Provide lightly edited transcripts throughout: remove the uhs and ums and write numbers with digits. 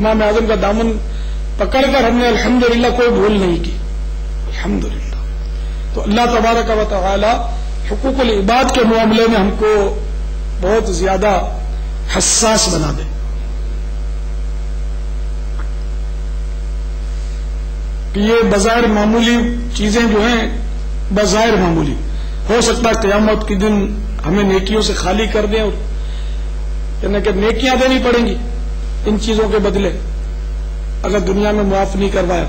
इमाम आजम का दामन पकड़कर हमने अल्हम्दुलिल्लाह कोई भूल नहीं की, अल्हम्दुलिल्लाह। तो अल्लाह तबारक व तआला हुकूकुल इबाद के मामले में हमको बहुत ज्यादा हसास बना दे। कि ये बज़ाहिर मामूली चीजें जो हैं, बज़ाहिर मामूली, हो सकता है क़यामत के दिन हमें नेकियों से खाली कर दें, और यानी कि नेकियां देनी पड़ेंगी इन चीजों के बदले अगर दुनिया में मुआफ नहीं करवाया।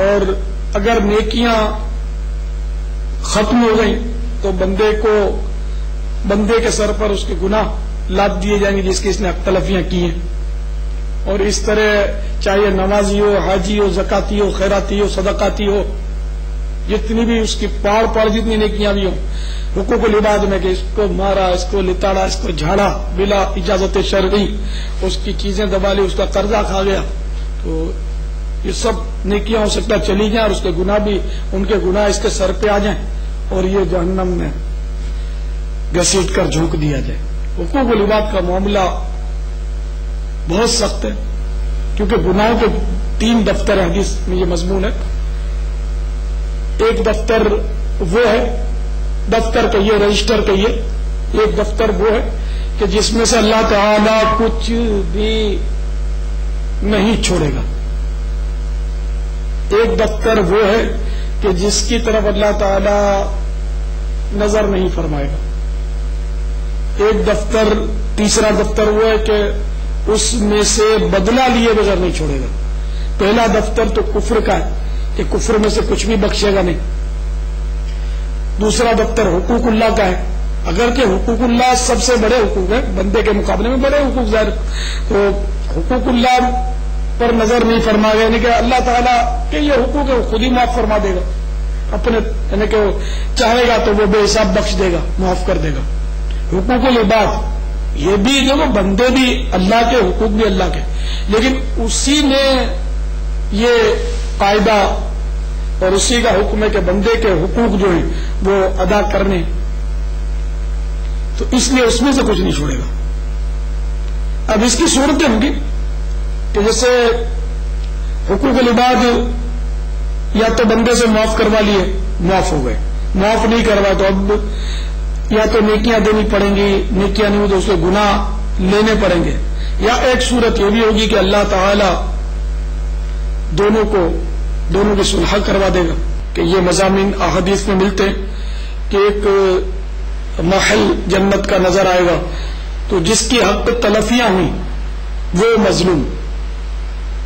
और अगर नेकियां खत्म हो गई तो बंदे के सर पर उसके गुनाह लाद दिए जाएंगे जिसकी इसने तलफियां की हैं। और इस तरह चाहे नमाजी हो, हाजी हो, ज़काती हो, खैराती हो, सदकाती हो, जितनी भी उसकी पाड़ जितनी नेकियां भी हो, हुकूकुल इबाद में कि इसको मारा, इसको लिताड़ा, इसको झाड़ा बिला इजाजत शरई, उसकी चीजें दबा ली, उसका कर्जा खा गया, तो ये सब नेकियां हो सकता चली जाए और उसके गुनाह भी, उनके गुनाह इसके सर पे आ जाएं और ये जहन्नम में घसीट कर झोंक दिया जाए। हुकूकुल इबाद का मामला बहुत सख्त है, क्योंकि गुनाहों के 3 दफ्तर है, हदीस में ये मजमून है। एक दफ्तर वो है, दफ्तर कहिए, रजिस्टर कहिए, एक दफ्तर वो है कि जिसमें से अल्लाह ताला कुछ भी नहीं छोड़ेगा। एक दफ्तर वो है कि जिसकी तरफ अल्लाह ताला नजर नहीं फरमाएगा। एक दफ्तर, तीसरा दफ्तर वो है कि उसमें से बदला लिए बगैर नहीं छोड़ेगा। पहला दफ्तर तो कुफ्र का है कि कुफ्र में से कुछ भी बख्शेगा नहीं। दूसरा दफ्तर हुकूकुल्लाह का है, अगर के हुकूकुल्लाह सबसे बड़े हुकूक है, बंदे के मुकाबले में बड़े हुकूक ज़ाहिर, तो हुकूकुल्लाह पर नजर नहीं फरमाएगा, यानी कि अल्लाह ताला के ये हुकूक है वो खुद ही माफ फरमा देगा अपने, यानी कि चाहेगा तो वो बेहिसाब बख्श देगा, माफ कर देगा। हुकूकुल इबाद ये भी जो बंदे भी अल्लाह के, हुकूक भी अल्लाह के, लेकिन उसी में ये कायदा और उसी का हुक्म है कि बंदे के हुकूक जो है वो अदा करने, तो इसलिए उसमें से कुछ नहीं छोड़ेगा। अब इसकी सूरतें होंगी कि जैसे हुकूकुल इबाद या तो बंदे से माफ करवा लिए, माफ हो गए, माफ नहीं करवा तो अब या तो नेकियां देनी पड़ेंगी, नेकियां नहीं हो तो उसके गुनाह लेने पड़ेंगे, या एक सूरत ये भी होगी कि अल्लाह ताला दोनों की सुलह करवा देगा। कि ये मज़ामीन अहादीस में मिलते हैं कि एक महल जन्नत का नजर आएगा, तो जिसकी हक पे तलफियां हुई वो मजलूम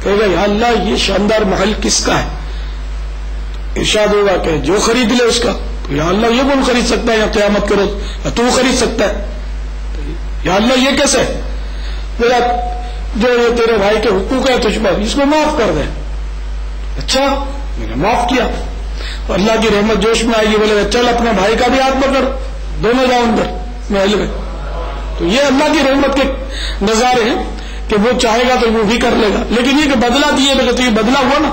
कहेगा या अल्लाह ये शानदार महल किसका है? इरशाद होगा कि जो खरीद ले उसका। तो या अल्लाह ये कौन खरीद सकता है? या क़यामत करो तू खरीद सकता है? या अल्लाह ये कैसे? मेरा जो ये तेरे भाई के हुकूक है तुझ पर, इसको माफ कर दे। अच्छा मैंने माफ किया, तो अल्लाह की रहमत जोश में आएगी, बोले चल अपने भाई का भी हाथ पकड़, दोनों जाओ अंदर महल में। तो ये अल्लाह की रहमत के नजारे हैं कि वो चाहेगा तो वो भी कर लेगा। लेकिन ये कि बदला दिए लगे, तो ये बदला हुआ ना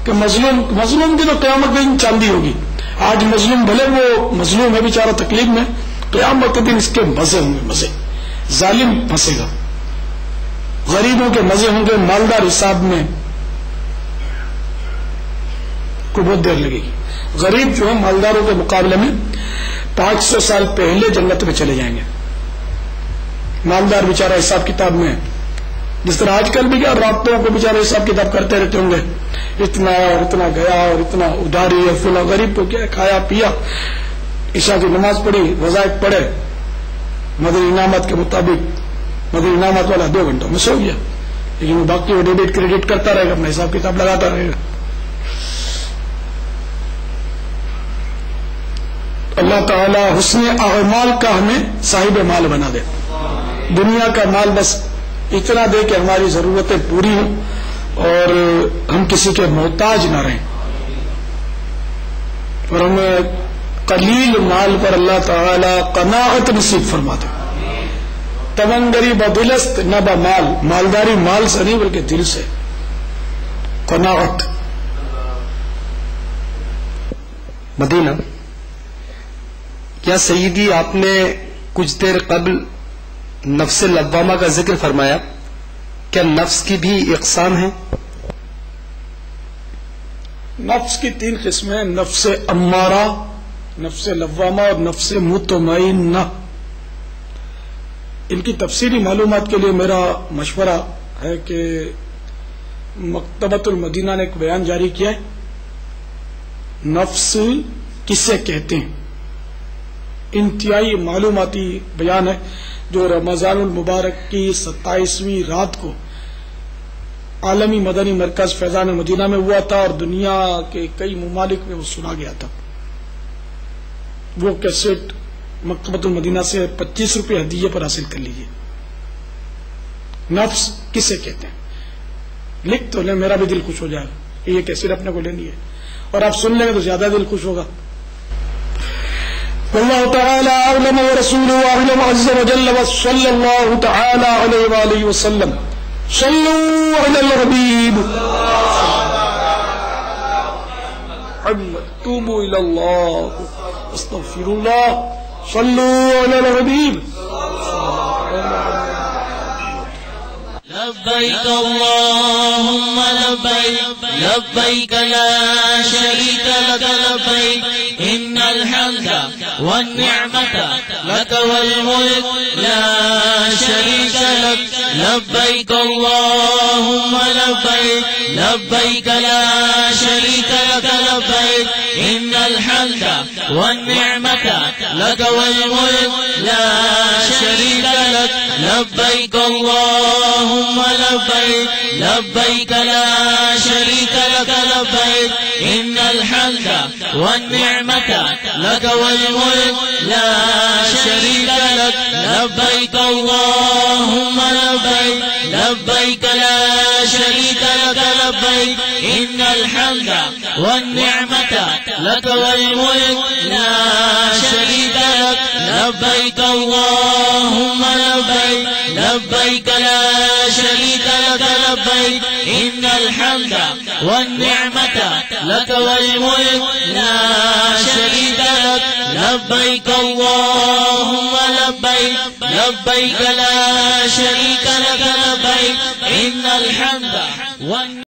कि मजलूम की तो क़यामत के दिन चांदी होगी। आज मजलूम भले वो मजलूम है बेचारा तकलीफ में, क़यामत के दिन इसके मजे होंगे, मजे। जालिम फंसेगा, गरीबों के मजे होंगे, मालदार हिसाब में को बहुत देर लगेगी। गरीब जो है मालदारों के मुकाबले में 500 साल पहले जन्नत में चले जाएंगे। मालदार बेचारा हिसाब किताब में, जिस तरह आजकल भी क्या रातों को बेचारे हिसाब किताब करते रहते होंगे, इतना और इतना गया और इतना उधारी है फुला। गरीब को क्या, खाया पिया, ईशा की नमाज पढ़ी, वज़ाइफ पढ़े, मदरी इनामत के मुताबिक, मदरी इनामत वाला 2 घंटों में सो गया, लेकिन वो बाकी वो डेबिट क्रेडिट करता रहेगा, अपना हिसाब किताब लगाता रहेगा। अल्लाह ताला हुस्ने अमाल का हमें साहिब माल बना दे। दुनिया का माल बस इतना दे कि हमारी जरूरतें पूरी हों और हम किसी के मोहताज न रहें, और हमें कलील माल पर अल्लाह ताला कनाअत नसीब फरमा दे। तमंगरी बदिलस्त न बमाल, मालदारी माल से नहीं बल्कि दिल से, कनाअत। मदीना, क्या सईदी आपने कुछ देर कबल नफ्स लव्वामा का जिक्र फरमाया, کیا نفس کی بھی اقسام ہیں؟ نفس کی 3 قسمیں: نفس امارہ، نفس لوامہ اور نفس مطمئنہ. ان کی تفصیلی معلومات کے لیے میرا مشورہ ہے کہ مکتبۃ المدینہ نے ایک بیان جاری کیا ہے، نفس کسے کہتے ہیں. انتہائی معلوماتی بیان ہے جو رمضان المبارک کی 27ویں رات کو عالمی مدنی مرکز فیضان مدینہ میں ہوا تھا، اور دنیا کے کئی ممالک میں وہ سنا گیا تھا. وہ کیسٹ مکتبۃ المدینہ سے 25 روپے ہدیے پر حاصل کر لیجیے. نفس کسے کہتے ہیں لکھ تو لیں، میرا بھی دل خوش ہو جائے گا کہ یہ کیسٹ اپنے کو لینی ہے، اور آپ سن لیں گے تو زیادہ دل خوش ہوگا. واللہ تعالی اعلم ورسولہ اعلم عز وجل، وصلی اللہ تعالی علیہ وآلہ وسلم. صلوا علی الحبیب توبوا الی اللہ استغفر اللہ. صلوا علی الحبیب. لبیک اللہم لبیک لبیک لا شریک لک لبیک ان الحمد والنعمت لک والملک لا شریک لک. لبیک اللہم لبیک لبیک لا شریک لک لبیک ان الحمد والنعمت لک والملک لا شریک لک. لبیک اللہم لبیک لبیک لا شریک لک لبیک ان الحمد والنعمت لک والملک لا شریک لک. لبیک اللہم لبیک لبیک لا شریک لک لبیک ان الحمد والنعمت لک والملک لا شریک لک. لبیک اللہم لبیک لبیک لا شریک لک لبیک ان الحمد والنعمت لک والملک لا شریک لک. لبیک اللہم لبیک لبیک لا شریک لک لبیک ان الحمد